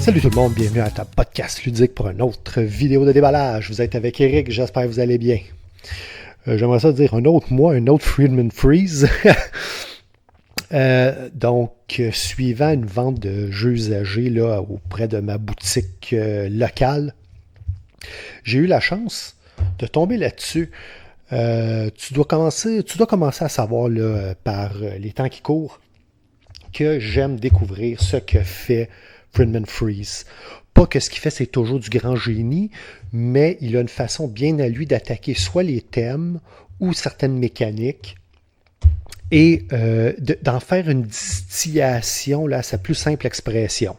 Salut tout le monde, bienvenue à ta podcast ludique pour une autre vidéo de déballage. Vous êtes avec Eric, j'espère que vous allez bien. J'aimerais ça dire un autre mois, un autre Friedman Freeze. Suivant une vente de jeux usagés là, auprès de ma boutique locale, j'ai eu la chance de tomber là-dessus. Tu dois commencer à savoir là, par les temps qui courent que j'aime découvrir ce que fait Friedman Freeze. Pas que ce qu'il fait, c'est toujours du grand génie, mais il a une façon bien à lui d'attaquer soit les thèmes ou certaines mécaniques et d'en faire une distillation là, à sa plus simple expression.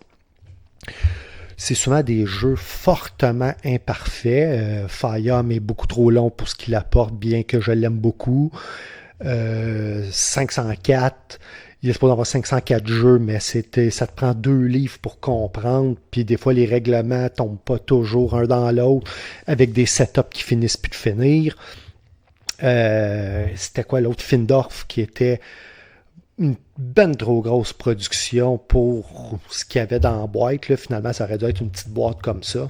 C'est souvent des jeux fortement imparfaits. Fire est beaucoup trop long pour ce qu'il apporte, bien que je l'aime beaucoup. 504, il est supposé avoir 504 jeux, mais ça te prend 2 livres pour comprendre, puis des fois les règlements tombent pas toujours un dans l'autre, avec des setups qui finissent plus de finir. C'était quoi l'autre? Findorf, qui était une ben trop grosse production pour ce qu'il y avait dans la boîte. Là. Finalement, ça aurait dû être une petite boîte comme ça.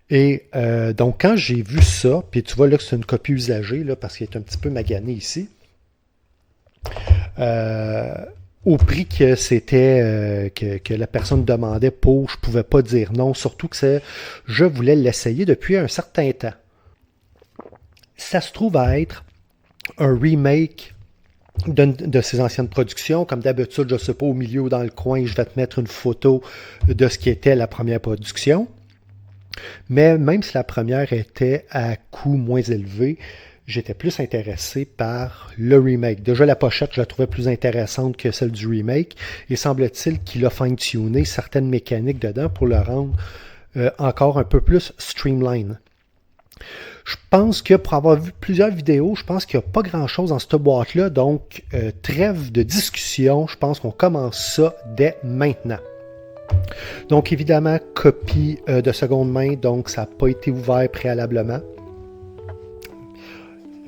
Et donc, quand j'ai vu ça, puis tu vois là que c'est une copie usagée, là, parce qu'il est un petit peu magané ici, au prix que c'était que la personne demandait pour, je pouvais pas dire non, surtout que je voulais l'essayer depuis un certain temps. Ça se trouve à être un remake de ses anciennes productions. Comme d'habitude, je ne sais pas, au milieu ou dans le coin, je vais te mettre une photo de ce qui était la première production. Mais même si la première était à coût moins élevé, j'étais plus intéressé par le remake. Déjà, la pochette, je la trouvais plus intéressante que celle du remake. Et semble-t-il qu'il a fine-tuné certaines mécaniques dedans pour le rendre encore un peu plus streamline. Je pense que pour avoir vu plusieurs vidéos, je pense qu'il n'y a pas grand-chose dans cette boîte-là. Donc, trêve de discussion, je pense qu'on commence ça dès maintenant. Donc, évidemment, copie de seconde main, donc ça n'a pas été ouvert préalablement.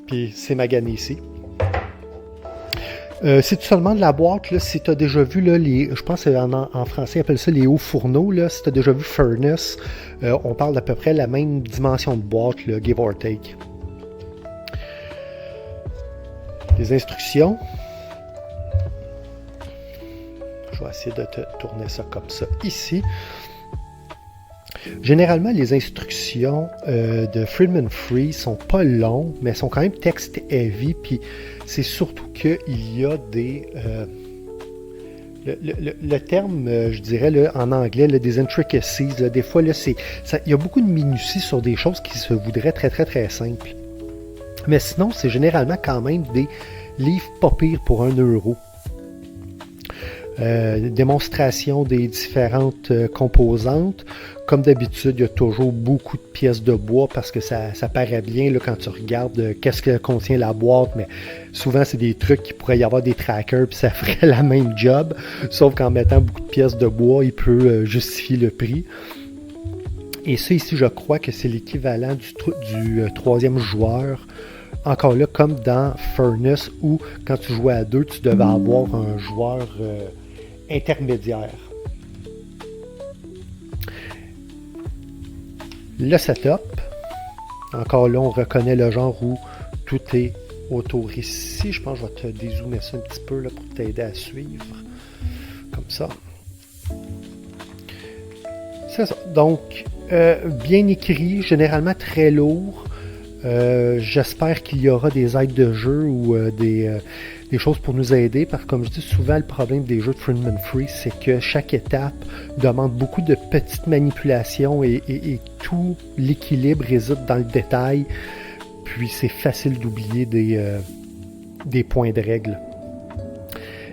Puis, c'est magané ici. Si tu te demandes la boîte, là, si tu as déjà vu, là, je pense qu'en français, ils appellent ça les hauts fourneaux. Là, si tu as déjà vu Furnace, on parle d'à peu près la même dimension de boîte, là, give or take. Les instructions. Je vais essayer de te tourner ça comme ça ici. Généralement, les instructions de Friedman Freeze sont pas longues, mais sont quand même text heavy. Puis c'est surtout qu'il y a des... le terme, je dirais là, en anglais, là, des intricacies, là, des fois, là, il y a beaucoup de minutie sur des choses qui se voudraient très, très, très simples. Mais sinon, c'est généralement quand même des livres pas pires pour 1 euro. Démonstration des différentes composantes. Comme d'habitude, il y a toujours beaucoup de pièces de bois parce que ça paraît bien là, quand tu regardes qu'est-ce que contient la boîte, mais souvent c'est des trucs qui pourraient y avoir des trackers puis ça ferait la même job, sauf qu'en mettant beaucoup de pièces de bois, il peut justifier le prix. Et ça ici, je crois que c'est l'équivalent du 3e joueur. Encore là, comme dans Furnace, où quand tu jouais à 2, tu devais avoir un joueur intermédiaire. Le setup, encore là, on reconnaît le genre où tout est autour ici. Je pense que je vais te dézoomer ça un petit peu là, pour t'aider à suivre. Comme ça. C'est ça. Donc, bien écrit, généralement très lourd. J'espère qu'il y aura des aides de jeu ou des choses pour nous aider, parce que comme je dis souvent, le problème des jeux de Friedman Freeze, c'est que chaque étape demande beaucoup de petites manipulations et tout l'équilibre réside dans le détail, puis c'est facile d'oublier des points de règle.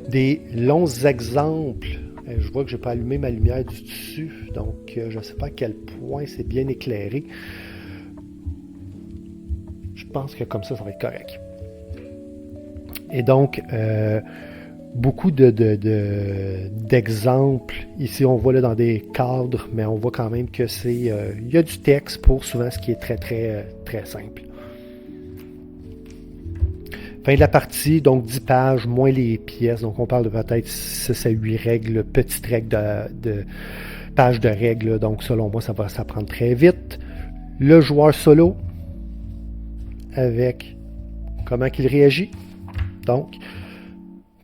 Des longs exemples. Je vois que je n'ai pas allumé ma lumière du dessus, donc je ne sais pas à quel point c'est bien éclairé. Je pense que comme ça va être correct. Et donc, beaucoup d'exemples. Ici, on voit là dans des cadres, mais on voit quand même que il y a du texte pour souvent ce qui est très, très, très simple. Fin de la partie, donc 10 pages, moins les pièces. Donc on parle de peut-être 6 à 8 règles, petites règles de pages de règles. Donc selon moi, ça va s'apprendre très vite. Le joueur solo, avec comment qu'il réagit. Donc,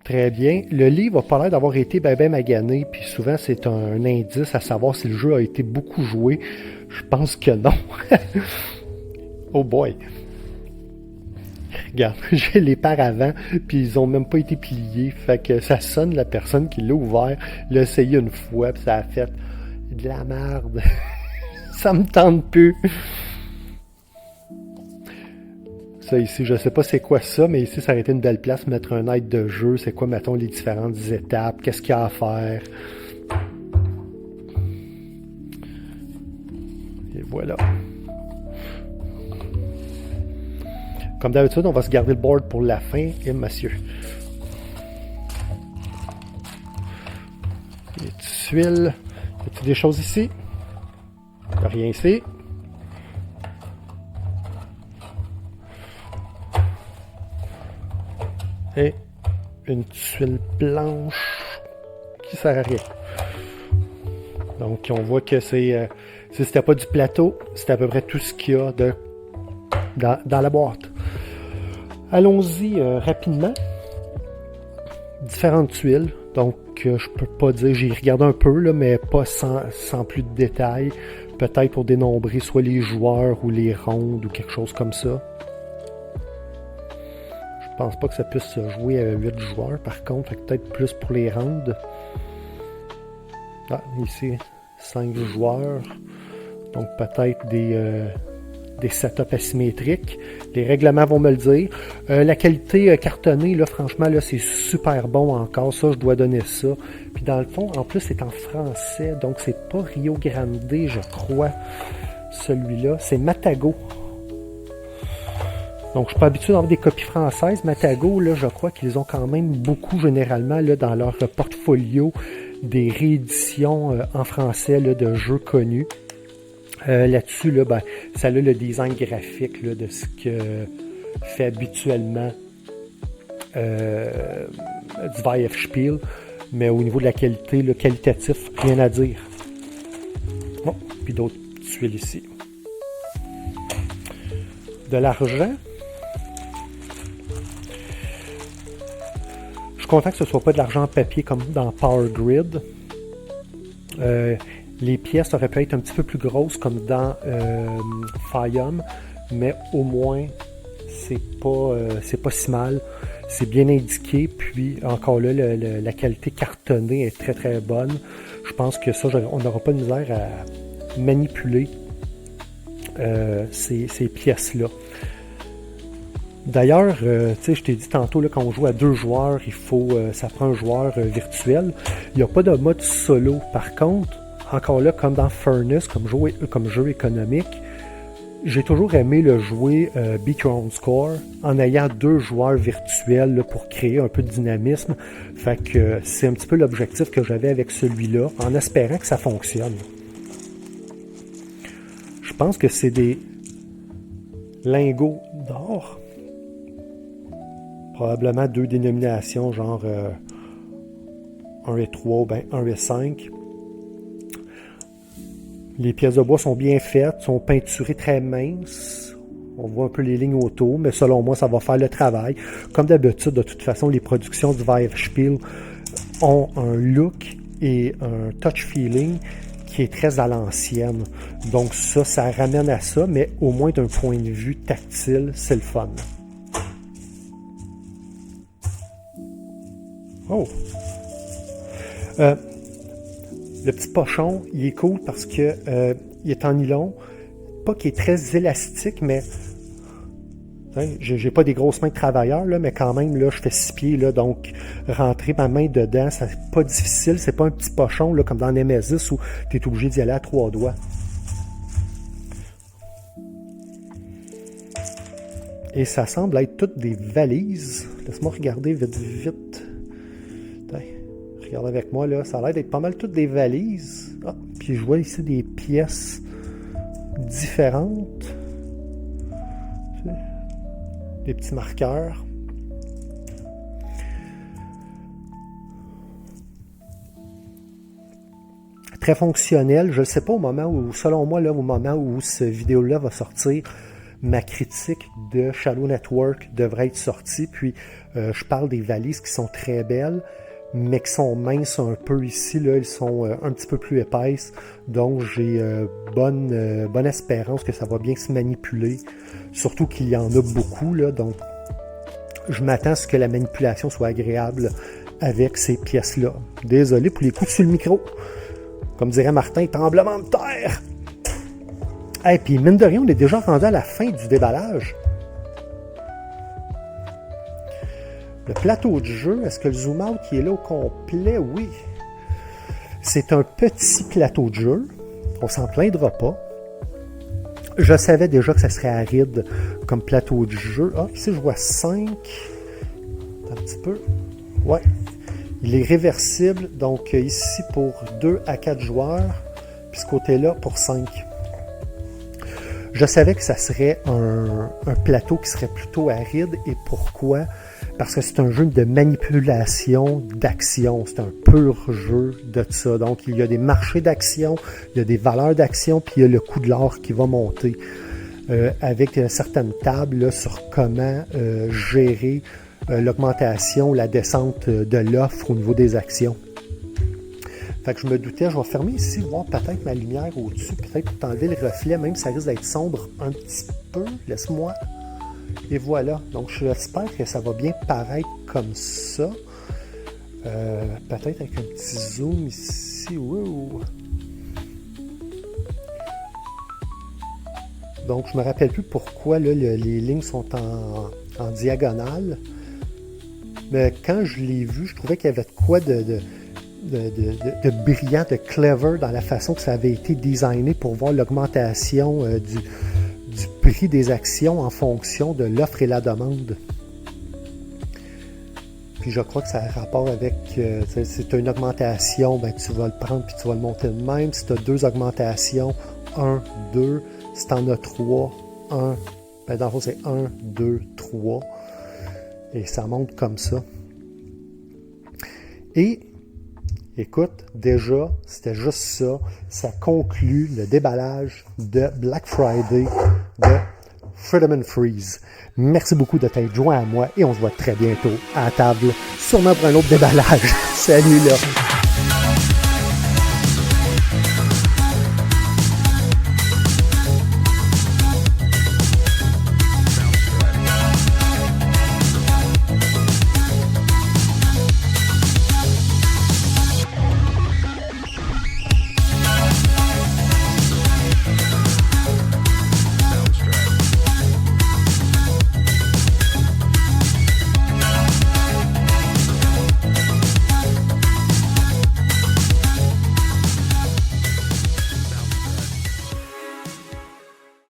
très bien. Le livre a pas l'air d'avoir été ben magané, puis souvent c'est un indice à savoir si le jeu a été beaucoup joué. Je pense que non. Oh boy! Regarde, j'ai les paravents, puis ils ont même pas été pliés. Fait que ça sonne la personne qui l'a ouvert, l'a essayé une fois, puis ça a fait de la merde. Ça me tente plus. Ça ici, je sais pas c'est quoi ça, mais ici, ça aurait été une belle place pour mettre un aide de jeu. C'est quoi, mettons, les différentes étapes, qu'est-ce qu'il y a à faire. Et voilà. Comme d'habitude, on va se garder le board pour la fin, et monsieur. Les tuiles. Y a-t-il des choses ici? Rien ici. Et une tuile blanche qui sert à rien. Donc on voit que si c'était pas du plateau, c'est à peu près tout ce qu'il y a dans la boîte. Allons-y rapidement. Différentes tuiles. Donc je peux pas dire, j'ai regardé un peu là, mais pas sans plus de détails. Peut-être pour dénombrer soit les joueurs ou les rondes ou quelque chose comme ça. Je pense pas que ça puisse se jouer à 8 joueurs par contre, peut-être plus pour les rounds. Ah, ici, 5 joueurs. Donc peut-être des setups asymétriques. Les règlements vont me le dire. La qualité cartonnée, là, franchement, là, c'est super bon encore. Ça, je dois donner ça. Puis dans le fond, en plus, c'est en français. Donc c'est pas Rio Grande, je crois, celui-là. C'est Matago. Donc, je suis pas habitué d'avoir des copies françaises. Matago, là, je crois qu'ils ont quand même beaucoup, généralement, là, dans leur portfolio, des rééditions en français là, de jeux connus. Là-dessus, là, ben, ça a le design graphique là, de ce que fait habituellement du Weihenspiel. Mais au niveau de la qualité, le qualitatif, rien à dire. Bon, puis d'autres tuiles ici. De l'argent. Content que ce ne soit pas de l'argent en papier comme dans Power Grid. Les pièces auraient pu être un petit peu plus grosses comme dans Fium, mais au moins c'est pas si mal. C'est bien indiqué, puis encore là, la qualité cartonnée est très très bonne. Je pense que ça, on n'aura pas de misère à manipuler ces pièces-là. D'ailleurs, je t'ai dit tantôt, là, quand on joue à 2 joueurs, ça prend un joueur virtuel. Il n'y a pas de mode solo. Par contre, encore là, comme dans Furnace, comme jeu économique, j'ai toujours aimé le jouer Beat Your Own Score en ayant 2 joueurs virtuels là, pour créer un peu de dynamisme. Fait que c'est un petit peu l'objectif que j'avais avec celui-là, en espérant que ça fonctionne. Je pense que c'est des lingots d'or. Probablement 2 dénominations, genre 1 et 3, ben 1 et 5. Les pièces de bois sont bien faites, sont peinturées très minces. On voit un peu les lignes autour, mais selon moi, ça va faire le travail. Comme d'habitude, de toute façon, les productions du Weihenspiel ont un look et un touch feeling qui est très à l'ancienne. Donc ça ramène à ça, mais au moins d'un point de vue tactile, c'est le fun. Oh! Le petit pochon, il est cool parce que il est en nylon. Pas qu'il est très élastique, mais j'ai pas des grosses mains de travailleur, là, mais quand même, là, je fais 6 pieds, là, donc rentrer ma main dedans, c'est pas difficile. C'est pas un petit pochon là, comme dans Nemesis où tu es obligé d'y aller à 3 doigts. Et ça semble être toutes des valises. Laisse-moi regarder vite. Regarde avec moi, là. Ça a l'air d'être pas mal toutes des valises. Ah, puis je vois ici des pièces différentes. Des petits marqueurs. très fonctionnel. Je ne sais pas au moment où, selon moi, là, au moment où cette vidéo-là va sortir, ma critique de Shadow Network devrait être sortie. Puis, je parle des valises qui sont très belles, mais qui sont minces un peu ici. Là, elles sont un petit peu plus épaisses. Donc, j'ai bonne espérance que ça va bien se manipuler. Surtout qu'il y en a beaucoup. Là, donc, je m'attends à ce que la manipulation soit agréable avec ces pièces-là. Désolé pour les coups sur le micro. Comme dirait Martin, tremblement de terre! Et puis, mine de rien, on est déjà rendu à la fin du déballage. Le plateau de jeu, est-ce que le zoom-out qui est là au complet? Oui. C'est un petit plateau de jeu. On s'en plaindra pas. Je savais déjà que ça serait aride comme plateau de jeu. Ah, ici, je vois 5. Un petit peu. Ouais. Il est réversible. Donc, ici, pour 2 à 4 joueurs. Puis ce côté-là, pour 5. Je savais que ça serait un plateau qui serait plutôt aride. Et pourquoi? Parce que c'est un jeu de manipulation d'action. C'est un pur jeu de ça. Donc, il y a des marchés d'action, il y a des valeurs d'action, puis il y a le coût de l'or qui va monter. Avec certaines tables là, sur comment gérer l'augmentation ou la descente de l'offre au niveau des actions. Fait que je me doutais, je vais fermer ici, voir peut-être ma lumière au-dessus, peut-être pour t'enlever le reflet, même si ça risque d'être sombre un petit peu. Laisse-moi. Et voilà. Donc, j'espère que ça va bien paraître comme ça. Peut-être avec un petit zoom ici. Wow. Donc, je me rappelle plus pourquoi là, les lignes sont en diagonale. Mais quand je l'ai vu, je trouvais qu'il y avait de quoi de brillant, de clever dans la façon que ça avait été designé pour voir l'augmentation du prix des actions en fonction de l'offre et la demande. Puis je crois que ça a rapport avec, si tu as une augmentation, ben, tu vas le prendre puis tu vas le monter de même. Si tu as 2 augmentations, 1, 2. Si tu en as 3, 1. Ben, dans le fond, c'est 1, 2, 3. Et ça monte comme ça. Et écoute, déjà, c'était juste ça. Ça conclut le déballage de Black Friday de Freedom & Freeze. Merci beaucoup de t'être joint à moi et on se voit très bientôt à la table, sûrement pour un autre déballage. Salut là!